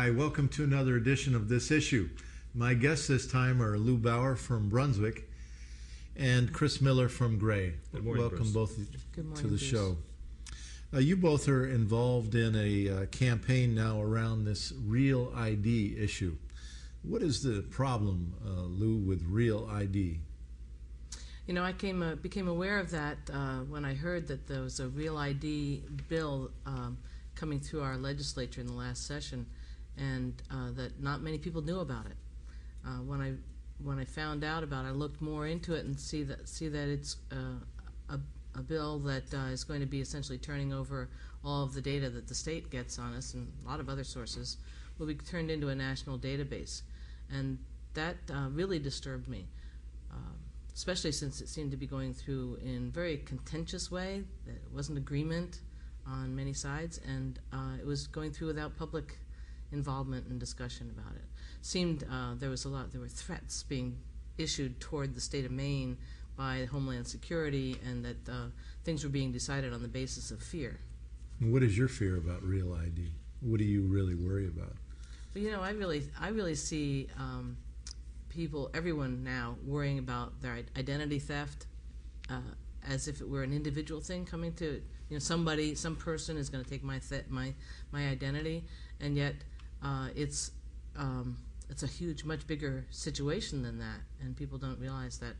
Hi, welcome to another edition of This Issue. My guests this time are Lou Bauer from Brunswick and Chris Miller from Gray. Good morning, welcome Bruce. both Good morning, to the Bruce. show. You both are involved in a campaign now around this Real ID issue. What is the problem, Lou, with Real ID? You know, I became aware of that when I heard that there was a Real ID bill coming through our legislature in the last session, and that not many people knew about it. When I found out about it, I looked more into it and see that it's a bill that is going to be essentially turning over all of the data that the state gets on us and a lot of other sources will be turned into a national database, and that really disturbed me. Especially since it seemed to be going through in a very contentious way. There wasn't agreement on many sides, and it was going through without public involvement and discussion about it. Seemed there were threats being issued toward the state of Maine by Homeland Security, and that things were being decided on the basis of fear. And what is your fear about Real ID? What do you really worry about? Well, you know, I really see everyone now worrying about their identity theft as if it were an individual thing coming to, some person is going to take my identity, and yet it's a huge, much bigger situation than that, and people don't realize that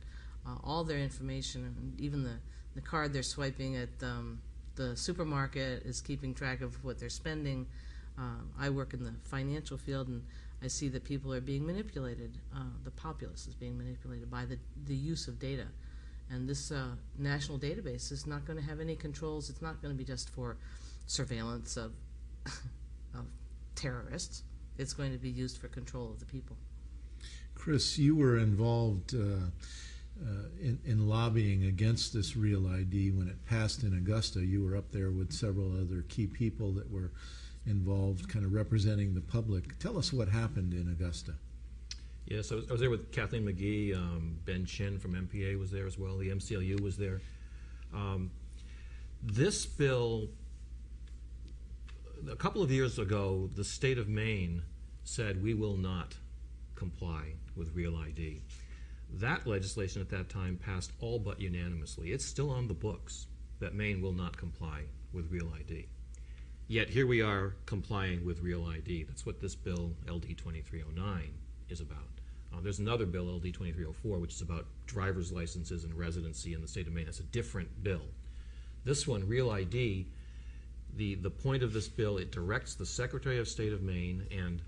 all their information, and even the card they're swiping at the supermarket is keeping track of what they're spending. I work in the financial field, and I see that people are being manipulated. The populace is being manipulated by the use of data. And this national database is not going to have any controls. It's not going to be just for surveillance of terrorists. It's going to be used for control of the people. Chris, you were involved in lobbying against this Real ID when it passed in Augusta. You were up there with several other key people that were involved, kind of representing the public. Tell us what happened in Augusta. Yeah, so I was there with Kathleen McGee. Ben Chin from MPA was there as well. The MCLU was there. This bill, a couple of years ago, the state of Maine said we will not comply with Real ID. That legislation at that time passed all but unanimously. It's still on the books that Maine will not comply with Real ID. Yet here we are complying with Real ID. That's what this bill, LD 2309, is about. There's another bill, LD 2304, which is about driver's licenses and residency in the state of Maine. That's a different bill. This one, Real ID, the point of this bill, it directs the Secretary of State of Maine and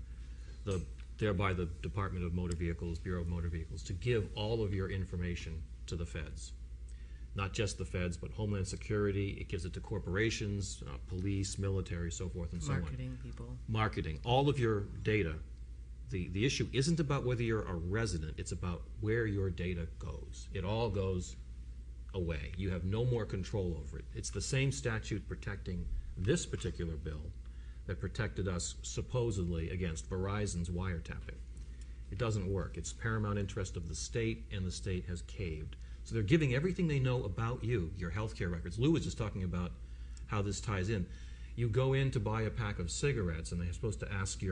thereby the Department of Motor Vehicles, Bureau of Motor Vehicles, to give all of your information to the feds. Not just the feds, but Homeland Security. It gives it to corporations, police, military, so forth and so on. Marketing people. Marketing. All of your data. The issue isn't about whether you're a resident. It's about where your data goes. It all goes away. You have no more control over it. It's the same statute protecting this particular bill that protected us supposedly against Verizon's wiretapping. It doesn't work. It's paramount interest of the state, and the state has caved. So they're giving everything they know about you, your health care records. Lou was just talking about how this ties in. You go in to buy a pack of cigarettes, and they're supposed to ask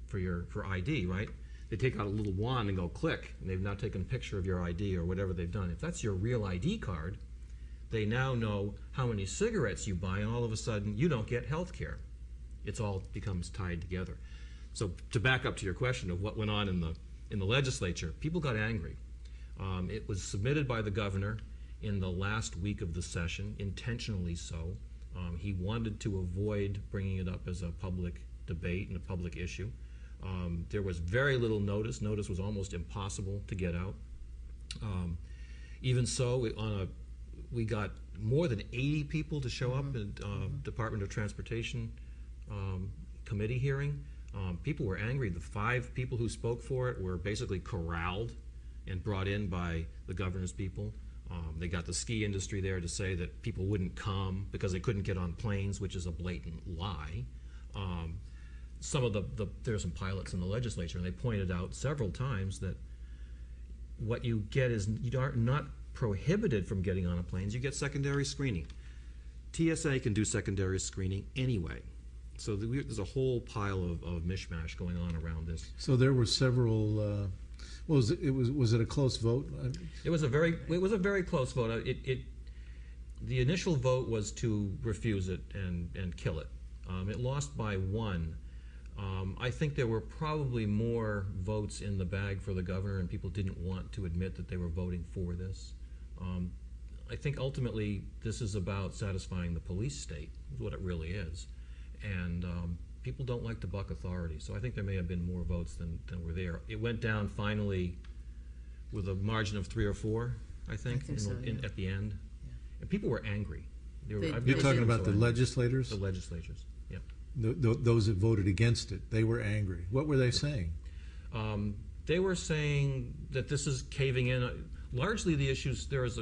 for ID, right? They take out a little wand and go click, and they've now taken a picture of your ID or whatever they've done. If that's your Real ID card, they now know how many cigarettes you buy, and all of a sudden you don't get health care. It all becomes tied together. So to back up to your question of what went on in the legislature, people got angry. It was submitted by the governor in the last week of the session, intentionally so. He wanted to avoid bringing it up as a public debate and a public issue. There was very little notice. Notice was almost impossible to get out. Even so, we got more than 80 people to show up at Department of Transportation committee hearing. People were angry. The 5 people who spoke for it were basically corralled and brought in by the governor's people. They got the ski industry there to say that people wouldn't come because they couldn't get on planes, which is a blatant lie. There's some pilots in the legislature, and they pointed out several times that what you get is you are not prohibited from getting on a plane. You get secondary screening. TSA can do secondary screening anyway. So there's a whole pile of mishmash going on around this. So there were several. Was it a close vote? It was a very close vote. The initial vote was to refuse it and kill it. It lost by 1. I think there were probably more votes in the bag for the governor, and people didn't want to admit that they were voting for this. I think ultimately this is about satisfying the police state, is what it really is. And people don't like to buck authority, so I think there may have been more votes than were there. It went down finally with a margin of 3 or 4, I think, at the end. Yeah. And people were angry. You're talking about the legislators? The legislatures, yeah. Those that voted against it, they were angry. What were they saying? They were saying that this is caving in. Largely the issues, there is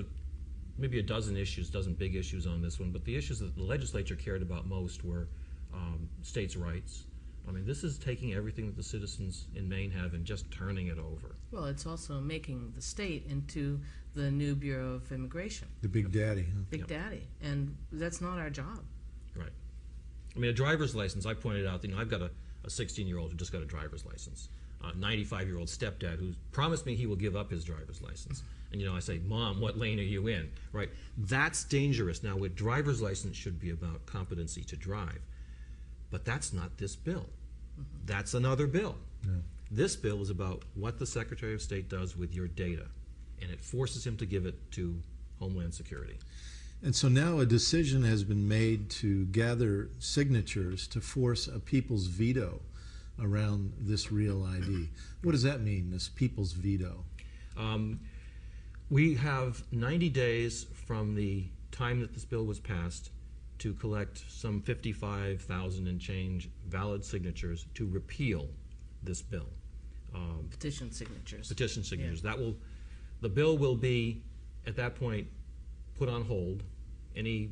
maybe a dozen big issues on this one, but the issues that the legislature cared about most were states' rights. I mean, this is taking everything that the citizens in Maine have and just turning it over. Well, it's also making the state into the new Bureau of Immigration. The big daddy. Huh? Big daddy. And that's not our job. Right. I mean, a driver's license, I pointed out, I've got a 16-year-old who just got a driver's license, a 95-year-old stepdad who promised me he will give up his driver's license. And, I say, Mom, what lane are you in? Right? That's dangerous. Now, a driver's license should be about competency to drive. But that's not this bill. Mm-hmm. That's another bill. Yeah. This bill is about what the Secretary of State does with your data, and it forces him to give it to Homeland Security. And so now a decision has been made to gather signatures to force a people's veto around this Real ID. What does that mean, this people's veto? We have 90 days from the time that this bill was passed to collect some 55,000 and change valid signatures to repeal this bill. Petition signatures. Petition signatures. Yeah. The bill will be, at that point, put on hold. Any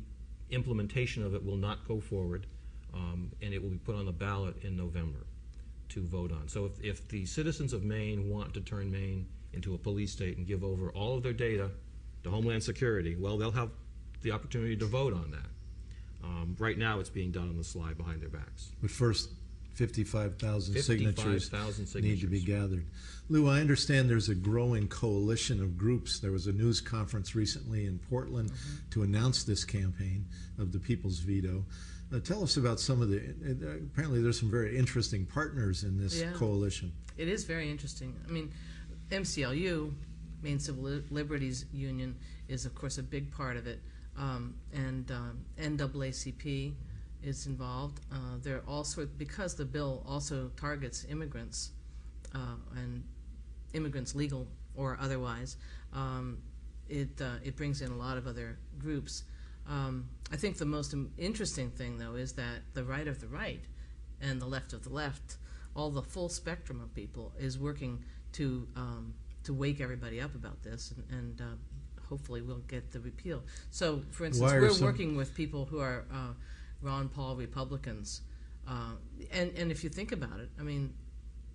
implementation of it will not go forward, and it will be put on the ballot in November to vote on. So if the citizens of Maine want to turn Maine into a police state and give over all of their data to Homeland Security, well, they'll have the opportunity to vote on that. Right now, it's being done on the sly behind their backs. But first, 55,000 signatures need to be gathered. Lou, I understand there's a growing coalition of groups. There was a news conference recently in Portland to announce this campaign of the People's Veto. Tell us about some of the, apparently there's some very interesting partners in this coalition. It is very interesting. I mean, MCLU, Maine Civil Liberties Union, is of course a big part of it, and NAACP is involved. There are all sorts, because the bill also targets immigrants and immigrants, legal or otherwise. It brings in a lot of other groups. I think the most interesting thing, though, is that the right of the right and the left of the left, all the full spectrum of people, is working to wake everybody up about this, and hopefully we'll get the repeal. So, for instance, we're working with people who are Ron Paul Republicans, and if you think about it, I mean,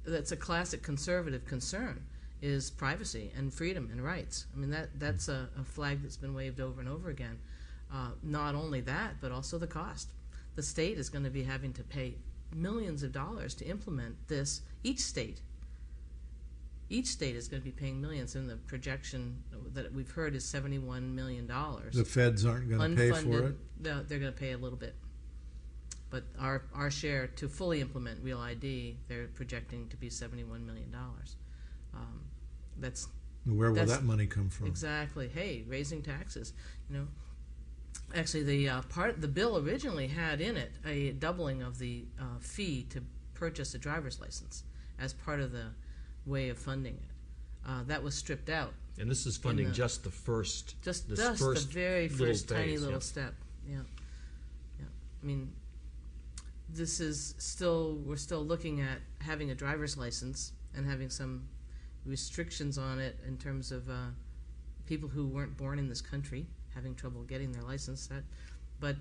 that's a classic conservative concern, is privacy and freedom and rights. I mean, that's a flag that's been waved over and over again. Not only that, but also the cost. The state is going to be having to pay millions of dollars to implement this. Each state is going to be paying millions, and the projection that we've heard is $71 million. The feds aren't going to pay for it? No, they're going to pay a little bit. But our share to fully implement Real ID, they're projecting to be $71 million. Where will that money come from? Exactly. Hey, raising taxes. Actually, the bill originally had in it a doubling of the fee to purchase a driver's license as part of the way of funding it. That was stripped out. And this is funding just the first, the very first tiny little step. Yeah. I mean, this is we're still looking at having a driver's license and having some restrictions on it in terms of people who weren't born in this country having trouble getting their license. But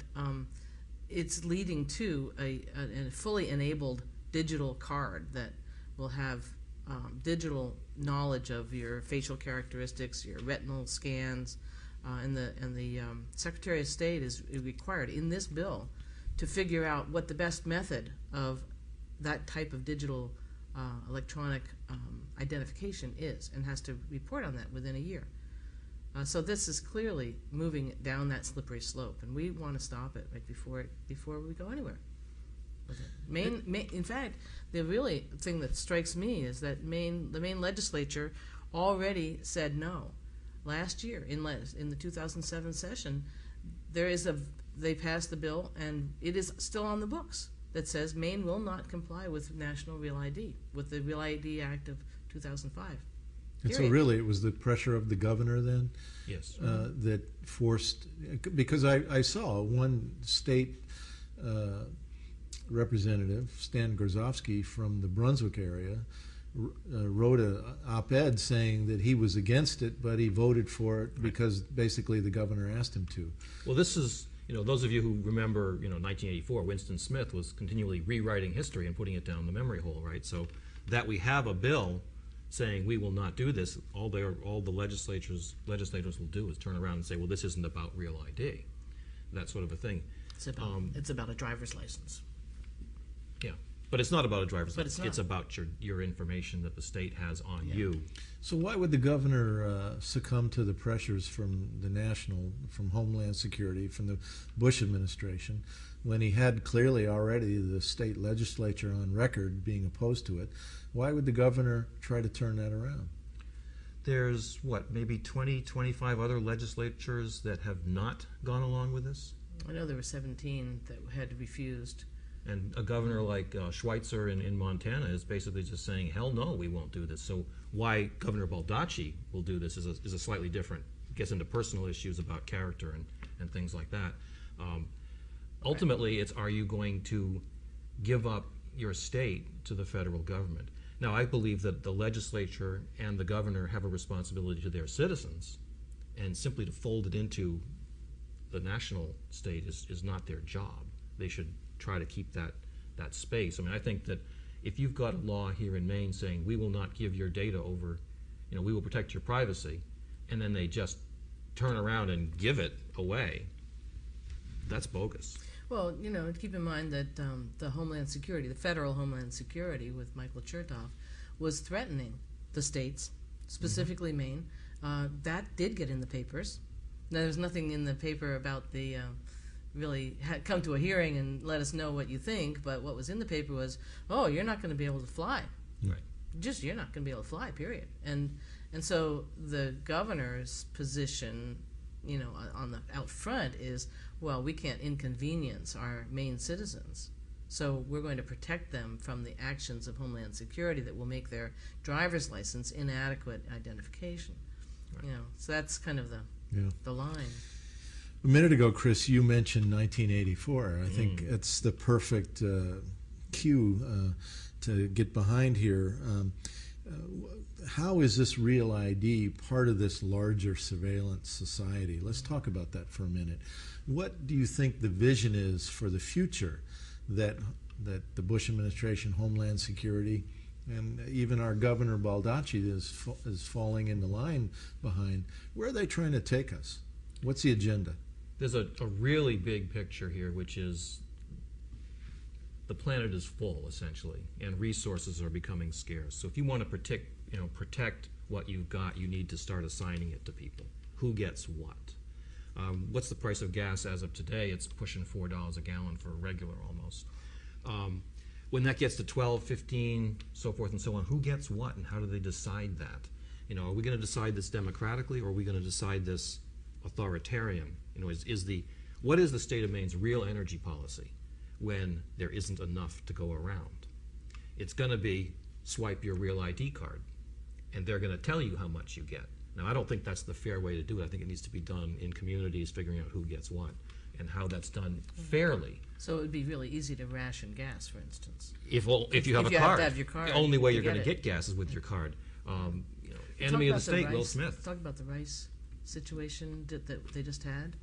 it's leading to a fully enabled digital card that will have digital knowledge of your facial characteristics, your retinal scans, and the Secretary of State is required in this bill to figure out what the best method of that type of digital electronic identification is, and has to report on that within a year. So this is clearly moving down that slippery slope, and we want to stop it right before we go anywhere with it. In fact, the really thing that strikes me is that the Maine legislature already said no. Last year, in the 2007 session, they passed the bill, and it is still on the books, that says Maine will not comply with National Real ID, with the Real ID Act of 2005. And so really it was the pressure of the governor then? Yes. That forced, because I saw one state representative, Stan Grozovsky from the Brunswick area, wrote an op-ed saying that he was against it, but he voted for it because basically the governor asked him to. Well, this is, those of you who remember, 1984, Winston Smith was continually rewriting history and putting it down the memory hole, right? So that we have a bill saying we will not do this, all the legislators will do is turn around and say, well, this isn't about Real ID, that sort of a thing. It's about a driver's license. Yeah, but it's not about a driver's But license. it's not. It's about your information that the state has on you. So why would the governor succumb to the pressures from from Homeland Security, from the Bush administration, when he had clearly already the state legislature on record being opposed to it? Why would the governor try to turn that around? There's, maybe 20, 25 other legislatures that have not gone along with this? I know there were 17 that had refused. And a governor like Schweitzer in Montana is basically just saying, hell no, we won't do this. So why Governor Baldacci will do this is a slightly different, gets into personal issues about character and things like that. Ultimately, it's, are you going to give up your state to the federal government? Now, I believe that the legislature and the governor have a responsibility to their citizens, and simply to fold it into the national state is not their job. They should try to keep that space. I mean, I think that if you've got a law here in Maine saying we will not give your data over, we will protect your privacy, and then they just turn around and give it away, that's bogus. Well, keep in mind that the Homeland Security, the federal Homeland Security with Michael Chertoff, was threatening the states, specifically Maine. That did get in the papers. Now, there's nothing in the paper about the really come to a hearing and let us know what you think, but what was in the paper was, oh, you're not going to be able to fly. Right. You're not going to be able to fly, period. And so the governor's position, on the out front is, well, we can't inconvenience our Maine citizens, so we're going to protect them from the actions of Homeland Security that will make their driver's license inadequate identification. Right. So that's kind of the line. A minute ago, Chris, you mentioned 1984. I think it's the perfect cue to get behind here. How is this Real ID part of this larger surveillance society? Let's talk about that for a minute. What do you think the vision is for the future that the Bush administration, Homeland Security, and even our Governor Baldacci is falling in the line behind? Where are they trying to take us? What's the agenda? There's a really big picture here, which is the planet is full, essentially, and resources are becoming scarce. So if you want to protect what you've got, you need to start assigning it to people. Who gets what? What's the price of gas as of today? It's pushing $4 a gallon for a regular almost. When that gets to 12, 15, so forth and so on, who gets what, and how do they decide that? Are we going to decide this democratically, or are we going to decide this authoritarian? What is the state of Maine's real energy policy when there isn't enough to go around? It's going to be swipe your Real ID card, and they're going to tell you how much you get. Now, I don't think that's the fair way to do it. I think it needs to be done in communities, figuring out who gets what and how that's done fairly. So it would be really easy to ration gas, for instance. If you have a card, have to have your card, the only way you're you going to get get gas is with your card. Talk Enemy of about the state, rice, Will Smith. Talk about the rice situation that they just had.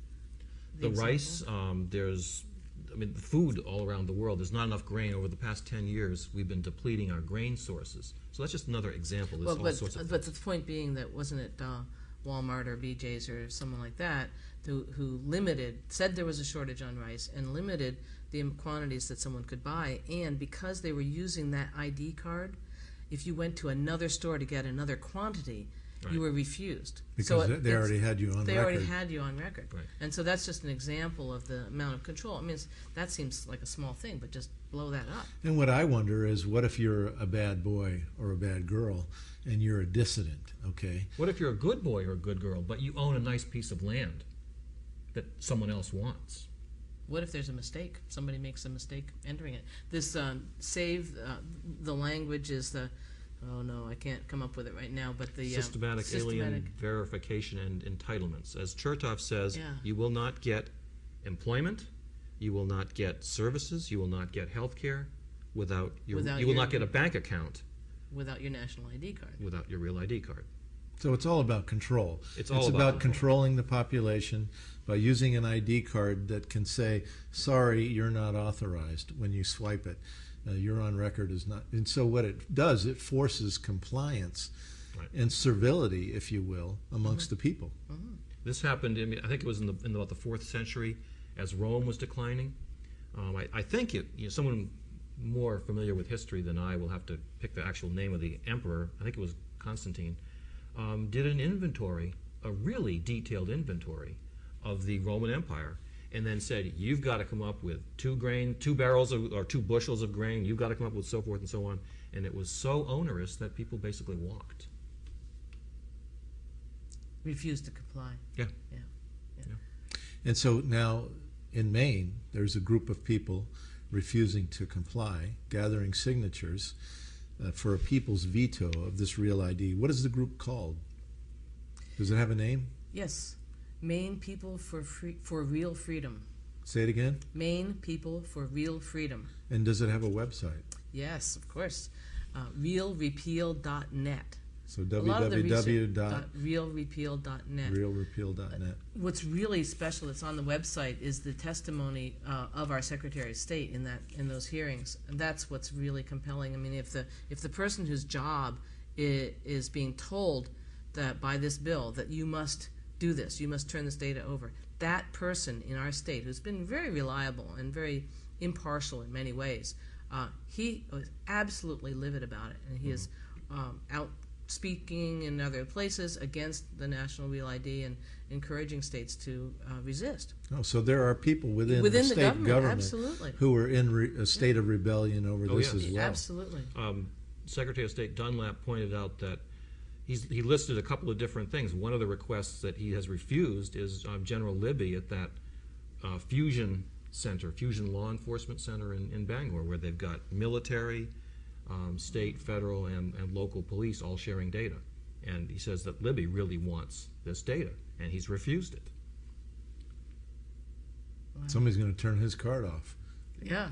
The rice, the food all around the world, there's not enough grain. Over the past 10 years, we've been depleting our grain sources. So that's just another example. There's all sorts of but the point being that wasn't it Walmart or BJ's or someone like that who said there was a shortage on rice and limited the quantities that someone could buy. And because they were using that ID card, if you went to another store to get another quantity, you were refused. Because they already had you on They record. already had you on record. Right. And so that's just an example of the amount of control. I mean, that seems like a small thing, but just blow that up. And what I wonder is, what if you're a bad boy or a bad girl and you're a dissident, okay? What if you're a good boy or a good girl, but you own a nice piece of land that someone else wants? What if there's a mistake? Somebody makes a mistake entering it. This the language is the, oh no, I can't come up with it right now, but the Systematic alien verification and entitlements. As Chertoff says, you will not get employment, you will not get services, you will not get health care without your, you will not get a bank account without your national ID card. without your real ID card. So it's all about control. It's all about about controlling the population by using an ID card that can say, sorry, you're not authorized when you swipe it. You're on record as not. And so what it does, it forces compliance and servility, if you will, amongst the people. This happened, I think it was in about the 4th century as Rome was declining. I think someone more familiar with history than I will have to pick the actual name of the emperor. I think it was Constantine. Did an inventory, a really detailed inventory of the Roman Empire, and then said, you've got to come up with 2 barrels or 2 bushels of grain, you've got to come up with so forth and so on. And it was so onerous that people basically walked. Refused to comply. Yeah. And so now in Maine, there's a group of people refusing to comply, gathering signatures for a people's veto of this real ID. What is the group called? Does it have a name? Yes. Maine People for Real Freedom. Say it again. Maine People for Real Freedom. And does it have a website? Yes, of course. Realrepeal.net. So www.realrepeal.net. Realrepeal.net. What's really special that's on the website is the testimony of our Secretary of State in those hearings, and that's what's really compelling. I mean, if the person whose job is being told that by this bill that you must do this, you must turn this data over, that person in our state who's been very reliable and very impartial in many ways, he was absolutely livid about it, and he is out speaking in other places against the national real ID and encouraging states to resist. Oh, so there are people within the state government absolutely, who are in a state of rebellion over this as well. Absolutely. Secretary of State Dunlap pointed out that he listed a couple of different things. One of the requests that he has refused is General Libby at that Fusion Law Enforcement Center in Bangor, where they've got military, state, federal, and local police all sharing data. And he says that Libby really wants this data, and he's refused it. Wow. Somebody's going to turn his card off. Yeah.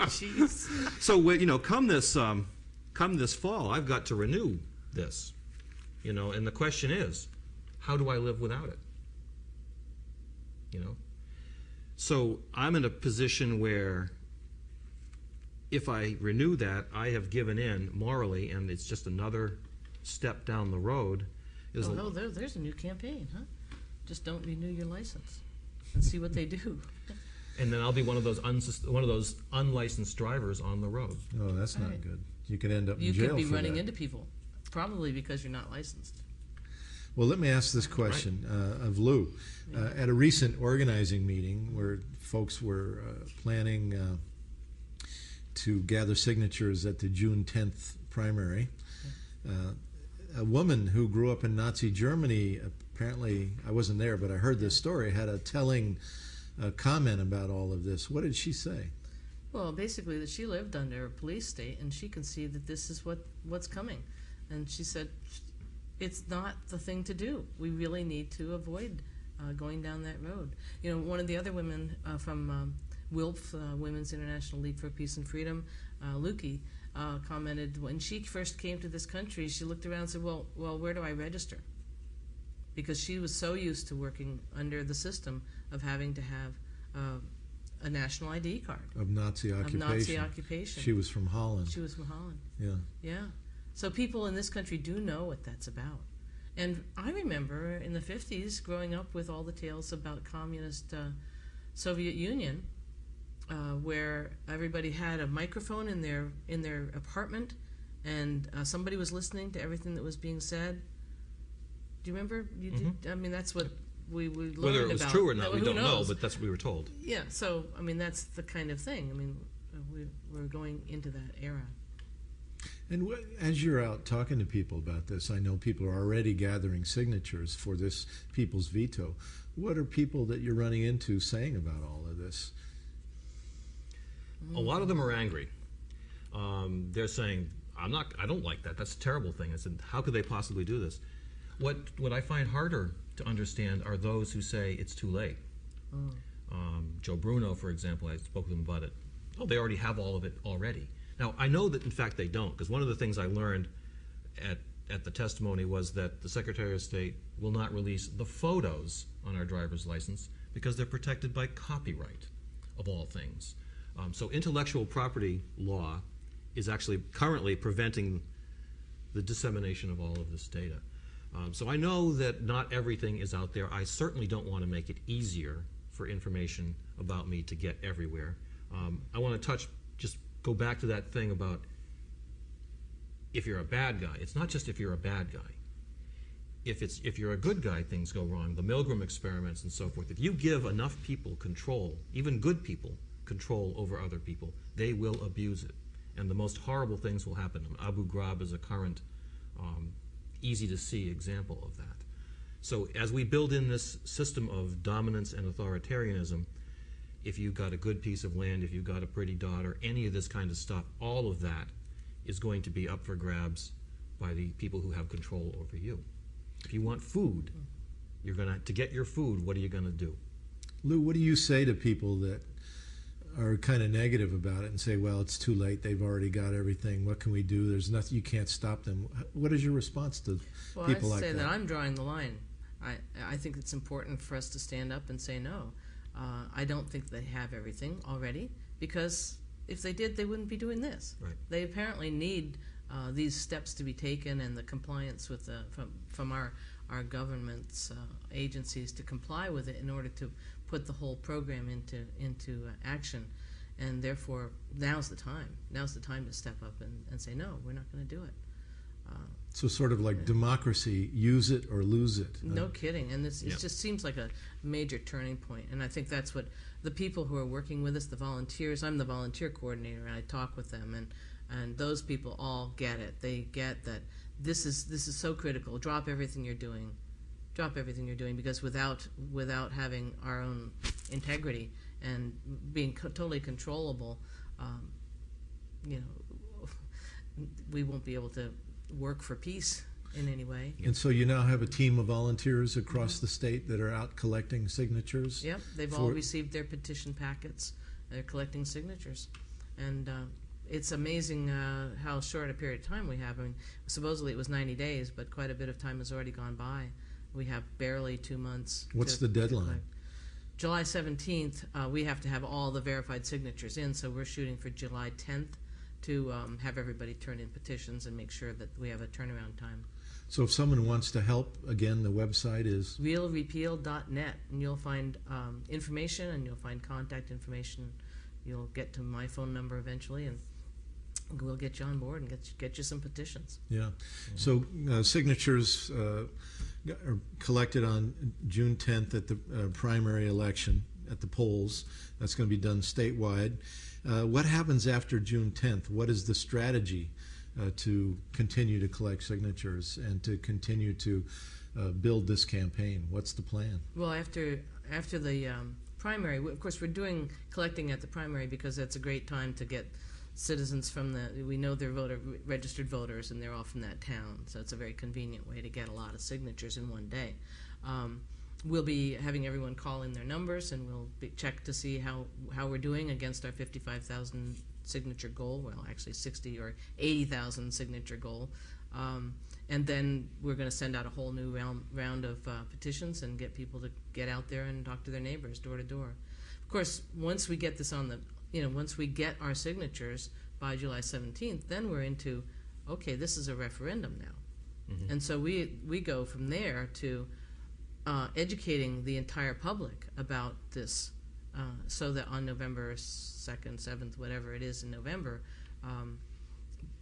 Jeez. So, come this fall, I've got to renew this, and the question is, how do I live without it? So I'm in a position where if I renew that, I have given in morally, and it's just another step down the road. There's a new campaign, huh? Just don't renew your license and see what they do. And then I'll be one of those unlicensed drivers on the road. Oh, that's not good. You could end up in jail You could be for running that. into people, probably because you're not licensed. Well, let me ask this question of Lou. At a recent organizing meeting where folks were planning to gather signatures at the June 10th primary, a woman who grew up in Nazi Germany, apparently, I wasn't there, but I heard this story, had a telling comment about all of this. What did she say? Well, basically that she lived under a police state and she can see that this is what's coming. And she said, it's not the thing to do. We really need to avoid going down that road. One of the other women from WILF, Women's International League for Peace and Freedom, Lukey, commented when she first came to this country, she looked around and said, well, where do I register? Because she was so used to working under the system of having to have a national ID card. Of Nazi occupation. She was from Holland. Yeah. So people in this country do know what that's about. And I remember in the 50s growing up with all the tales about communist Soviet Union, where everybody had a microphone in their apartment, and somebody was listening to everything that was being said. Do you remember? You did. I mean, that's what we learned about. Whether it was true or not, we Who don't know, knows? but that's what we were told. Yeah. So I mean, that's the kind of thing. I mean, we're going into that era. And as you're out talking to people about this, I know people are already gathering signatures for this people's veto. What are people that you're running into saying about all of this? A lot of them are angry. They're saying, I don't like that. That's a terrible thing. I said, how could they possibly do this? What I find harder to understand are those who say it's too late. Joe Bruno, for example, I spoke with him about it. Oh, they already have all of it already. Now, I know that, in fact, they don't, because one of the things I learned at the testimony was that the Secretary of State will not release the photos on our driver's license because they're protected by copyright, of all things. So intellectual property law is actually currently preventing the dissemination of all of this data. So I know that not everything is out there. I certainly don't want to make it easier for information about me to get everywhere. I want to just go back to that thing about if you're a bad guy. It's not just if you're a bad guy. If you're a good guy, things go wrong. The Milgram experiments and so forth. If you give enough people control, even good people, control over other people, they will abuse it. And the most horrible things will happen. Abu Ghraib is a current, easy-to-see example of that. So as we build in this system of dominance and authoritarianism, if you've got a good piece of land, if you've got a pretty daughter, any of this kind of stuff, all of that is going to be up for grabs by the people who have control over you. If you want food, to get your food, what are you going to do? Lou, what do you say to people that are kind of negative about it and say, well, it's too late, they've already got everything, what can we do? There's nothing, you can't stop them. What is your response to people like that? Well, I say that I'm drawing the line. I think it's important for us to stand up and say no. I don't think they have everything already, because if they did, they wouldn't be doing this. Right. They apparently need these steps to be taken, and the compliance with from our government's agencies to comply with it in order to put the whole program into action. And therefore, now's the time. Now's the time to step up and say, no, we're not going to do it. So sort of like democracy, use it or lose it. No kidding. And it just seems like a major turning point. And I think that's what the people who are working with us, the volunteers, I'm the volunteer coordinator, and I talk with them, and those people all get it. They get that this is so critical. Drop everything you're doing. Drop everything you're doing, because without having our own integrity and being totally controllable, we won't be able to work for peace in any way. And so you now have a team of volunteers across the state that are out collecting signatures? Yep, they've all received their petition packets. They're collecting signatures. And it's amazing how short a period of time we have. I mean, supposedly it was 90 days, but quite a bit of time has already gone by. We have barely 2 months. What's the deadline? July 17th, we have to have all the verified signatures in, so we're shooting for July 10th to have everybody turn in petitions and make sure that we have a turnaround time. So if someone wants to help, again, the website is? realrepeal.net, and you'll find information, and you'll find contact information. You'll get to my phone number eventually, and we'll get you on board and get you some petitions. Yeah. So signatures are collected on June 10th at the primary election at the polls. That's going to be done statewide. What happens after June 10th? What is the strategy to continue to collect signatures and to continue to build this campaign? What's the plan? Well, after the primary, of course, we're collecting at the primary because that's a great time to get citizens we know they're registered voters, and they're all from that town, so it's a very convenient way to get a lot of signatures in one day. We'll be having everyone call in their numbers, and we'll check to see how we're doing against our 55,000 signature goal. Well, actually 60 or 80,000 signature goal. And then we're going to send out a whole new round of petitions and get people to get out there and talk to their neighbors door to door. Of course, once we get this once we get our signatures by July 17th, then we're into, okay, this is a referendum now. Mm-hmm. And so we go from there to educating the entire public about this so that on November 2nd, 7th, whatever it is in November,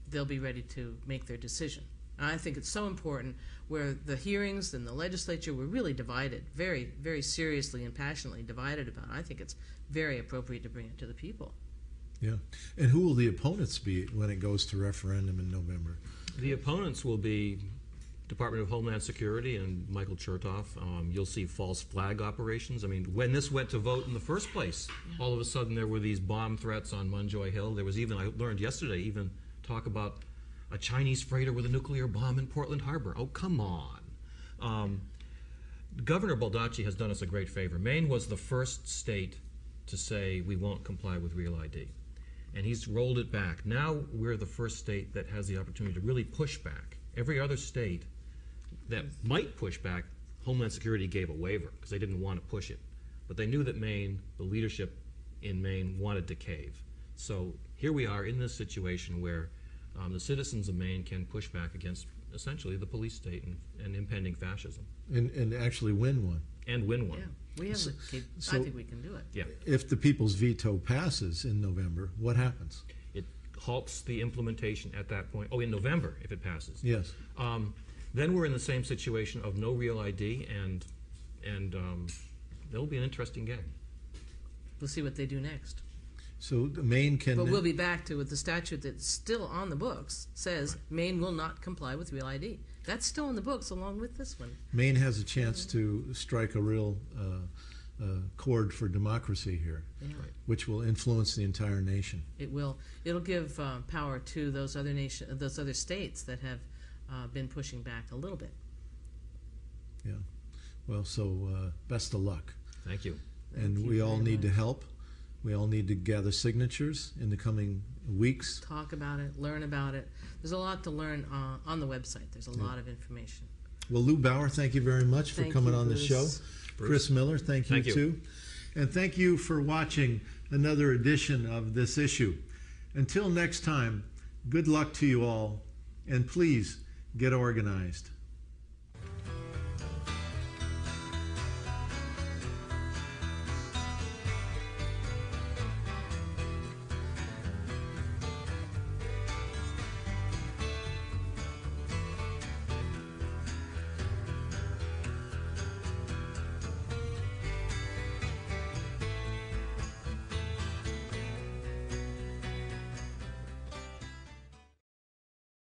they'll be ready to make their decision. And I think it's so important where the hearings and the legislature were really divided, very, very seriously and passionately divided about it. I think it's very appropriate to bring it to the people. Yeah. And who will the opponents be when it goes to referendum in November? The opponents will be Department of Homeland Security and Michael Chertoff. You'll see false flag operations. I mean, when this went to vote in the first place, all of a sudden there were these bomb threats on Munjoy Hill. There was even, I learned yesterday, even talk about a Chinese freighter with a nuclear bomb in Portland Harbor. Oh, come on. Governor Baldacci has done us a great favor. Maine was the first state to say we won't comply with Real ID. And he's rolled it back. Now we're the first state that has the opportunity to really push back. Every other state that might push back, Homeland Security gave a waiver because they didn't want to push it. But they knew that Maine, the leadership in Maine, wanted to cave. So here we are in this situation where the citizens of Maine can push back against essentially the police state and impending fascism. And actually win one. And win one. Yeah, we have I think we can do it. Yeah. If the people's veto passes in November, what happens? It halts the implementation at that point. Oh, in November, if it passes. Yes. Then we're in the same situation of no Real ID, and that'll be an interesting game. We'll see what they do next. So Maine can... But we'll be back to with the statute that's still on the books says Maine will not comply with Real ID. That's still in the books along with this one. Maine has a chance to strike a real chord for democracy here, which will influence the entire nation. It will. It'll give power to those other states that have been pushing back a little bit. Yeah. Well, so best of luck. Thank you. And we all need to help. We all need to gather signatures in the coming weeks. Talk about it, learn about it. There's a lot to learn on the website. There's a lot of information. Well, Lou Bauer, thank you very much for coming on the show. Bruce. Chris Miller, thank you Thank you. too. And thank you for watching another edition of This Issue. Until next time, good luck to you all, and please get organized.